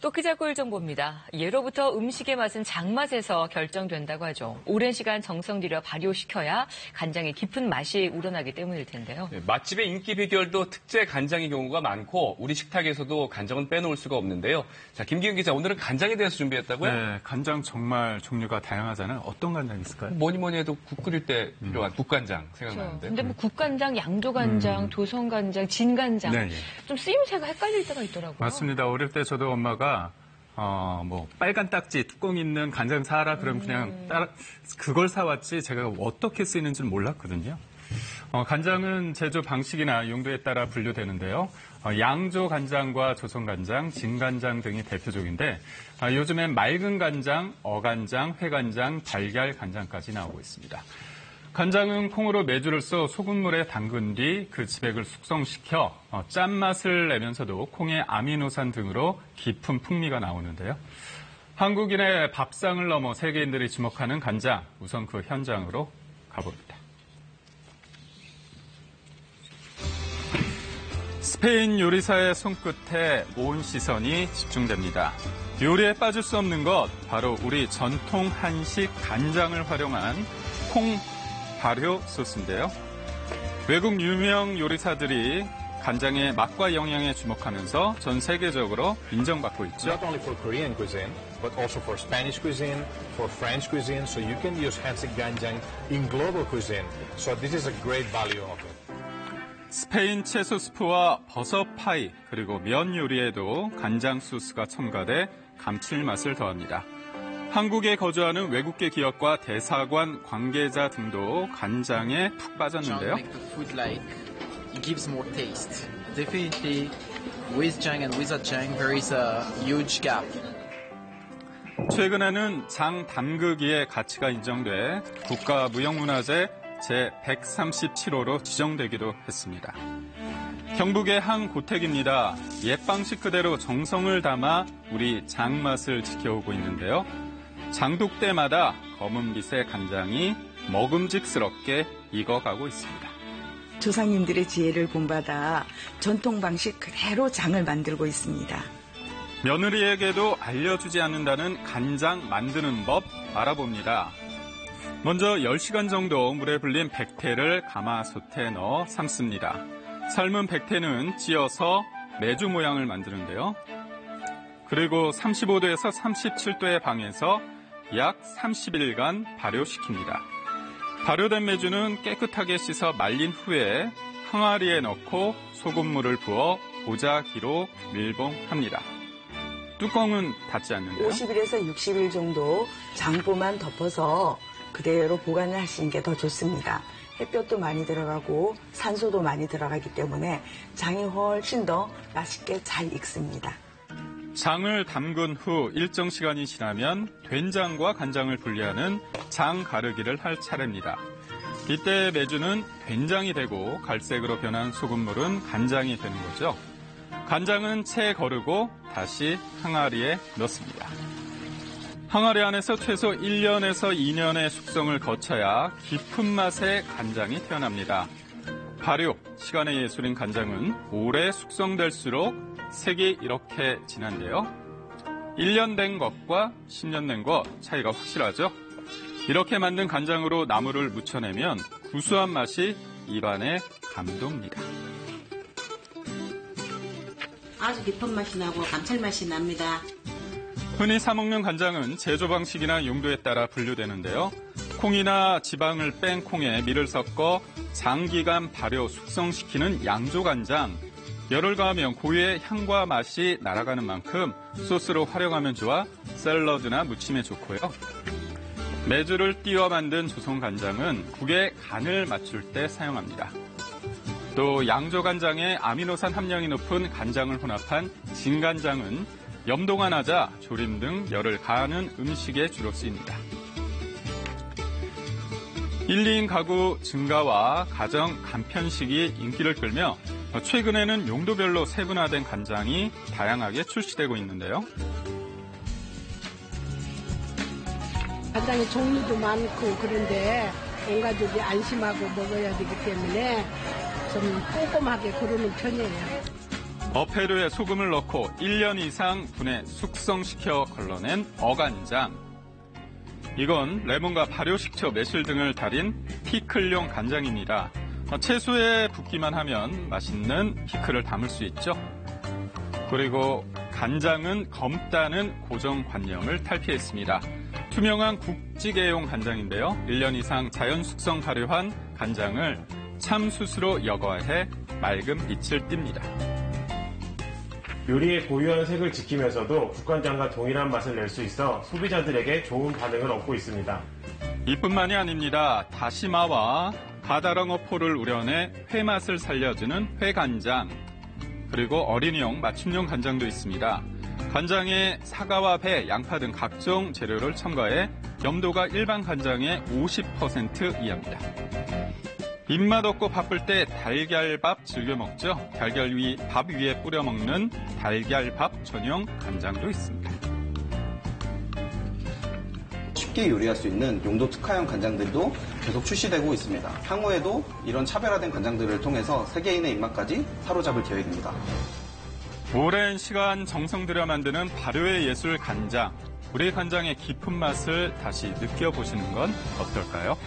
토끼자골 정보입니다. 예로부터 음식의 맛은 장맛에서 결정된다고 하죠. 오랜 시간 정성 들여 발효시켜야 간장의 깊은 맛이 우러나기 때문일 텐데요. 맛집의 인기 비결도 특제 간장의 경우가 많고 우리 식탁에서도 간장은 빼놓을 수가 없는데요. 자, 김기훈 기자, 오늘은 간장에 대해서 준비했다고요? 네, 간장 정말 종류가 다양하잖아요. 어떤 간장이 있을까요? 뭐니 해도 국 끓일 때 필요한 국간장 생각나는데. 근데 뭐 국간장, 양조간장, 도성간장, 진간장 네, 좀 쓰임새가 헷갈릴 때가 있더라고요. 맞습니다. 어릴 때 저도 엄마가 빨간 딱지 뚜껑 있는 간장 사라 그러면 그냥 그걸 사왔지 제가 어떻게 쓰이는지는 몰랐거든요. 간장은 제조 방식이나 용도에 따라 분류되는데요. 양조 간장과 조선 간장, 진간장 등이 대표적인데 요즘엔 맑은 간장, 어간장, 회간장, 달걀 간장까지 나오고 있습니다. 간장은 콩으로 메주를 써 소금물에 담근 뒤 그 지백을 숙성시켜 짠맛을 내면서도 콩의 아미노산 등으로 깊은 풍미가 나오는데요. 한국인의 밥상을 넘어 세계인들이 주목하는 간장, 우선 그 현장으로 가봅니다. 스페인 요리사의 손끝에 온 시선이 집중됩니다. 요리에 빠질 수 없는 것, 바로 우리 전통 한식 간장을 활용한 콩 발효 소스인데요. 외국 유명 요리사들이 간장의 맛과 영양에 주목하면서 전 세계적으로 인정받고 있죠. Not only for Korean cuisine, but also for Spanish cuisine, for French cuisine, so you can use 한식 간장 in global cuisine. So this is a great value of it. 스페인 채소 스프와 버섯 파이, 그리고 면 요리에도 간장 소스가 첨가돼 감칠맛을 더합니다. 한국에 거주하는 외국계 기업과 대사관 관계자 등도 간장에 푹 빠졌는데요. It gives more taste. Definitely, with Jang and without Jang, there is a huge gap. 최근에는 장 담그기의 가치가 인정돼 국가무형문화재 제137호로 지정되기도 했습니다. 경북의 한 고택입니다. 옛 방식 그대로 정성을 담아 우리 장 맛을 지켜오고 있는데요. 장독대마다 검은빛의 간장이 먹음직스럽게 익어가고 있습니다. 조상님들의 지혜를 본받아 전통 방식 그대로 장을 만들고 있습니다. 며느리에게도 알려주지 않는다는 간장 만드는 법 알아봅니다. 먼저 10시간 정도 물에 불린 백태를 가마솥에 넣어 삶습니다. 삶은 백태는 찧어서 메주 모양을 만드는데요. 그리고 35도에서 37도의 방에서 약 30일간 발효시킵니다. 발효된 메주는 깨끗하게 씻어 말린 후에 항아리에 넣고 소금물을 부어 보자기로 밀봉합니다. 뚜껑은 닫지 않는데요. 50일에서 60일 정도 장보만 덮어서 그대로 보관을 하시는 게 더 좋습니다. 햇볕도 많이 들어가고 산소도 많이 들어가기 때문에 장이 훨씬 더 맛있게 잘 익습니다. 장을 담근 후 일정 시간이 지나면 된장과 간장을 분리하는 장 가르기를 할 차례입니다. 이때 메주는 된장이 되고 갈색으로 변한 소금물은 간장이 되는 거죠. 간장은 채 거르고 다시 항아리에 넣습니다. 항아리 안에서 최소 1년에서 2년의 숙성을 거쳐야 깊은 맛의 간장이 태어납니다. 발효, 시간의 예술인 간장은 오래 숙성될수록 색이 이렇게 진한데요. 1년 된 것과 10년 된 것 차이가 확실하죠. 이렇게 만든 간장으로 나물을 무쳐내면 구수한 맛이 입안에 감돕니다. 아주 깊은 맛이 나고 감칠맛이 납니다. 흔히 사먹는 간장은 제조 방식이나 용도에 따라 분류되는데요. 콩이나 지방을 뺀 콩에 밀을 섞어 장기간 발효 숙성시키는 양조간장. 열을 가하면 고유의 향과 맛이 날아가는 만큼 소스로 활용하면 좋아 샐러드나 무침에 좋고요. 메주를 띄워 만든 조선간장은 국에 간을 맞출 때 사용합니다. 또 양조간장에 아미노산 함량이 높은 간장을 혼합한 진간장은 염도가 낮아 조림 등 열을 가하는 음식에 주로 쓰입니다. 1, 2인 가구 증가와 가정 간편식이 인기를 끌며 최근에는 용도별로 세분화된 간장이 다양하게 출시되고 있는데요. 간장의 종류도 많고 그런데 온 가족이 안심하고 먹어야 되기 때문에 좀 꼼꼼하게 고르는 편이에요. 어패류에 소금을 넣고 1년 이상 분해 숙성시켜 걸러낸 어간장. 이건 레몬과 발효식초, 매실 등을 달인 피클용 간장입니다. 채소에 붓기만 하면 맛있는 피클을 담을 수 있죠. 그리고 간장은 검다는 고정관념을 탈피했습니다. 투명한 국찌개용 간장인데요. 1년 이상 자연 숙성 발효한 간장을 참숯으로 여과해 맑은 빛을 띱니다. 요리의 고유한 색을 지키면서도 국간장과 동일한 맛을 낼 수 있어 소비자들에게 좋은 반응을 얻고 있습니다. 이뿐만이 아닙니다. 다시마와 가다랑어포를 우려내 회맛을 살려주는 회간장, 그리고 어린이용 맞춤용 간장도 있습니다. 간장에 사과와 배, 양파 등 각종 재료를 첨가해 염도가 일반 간장의 50% 이하입니다. 입맛 없고 바쁠 때 달걀밥 즐겨 먹죠. 달걀 밥 위에 뿌려 먹는 달걀밥 전용 간장도 있습니다. 쉽게 요리할 수 있는 용도 특화형 간장들도 계속 출시되고 있습니다. 향후에도 이런 차별화된 간장들을 통해서 세계인의 입맛까지 사로잡을 계획입니다. 오랜 시간 정성 들여 만드는 발효의 예술 간장. 우리 간장의 깊은 맛을 다시 느껴보시는 건 어떨까요?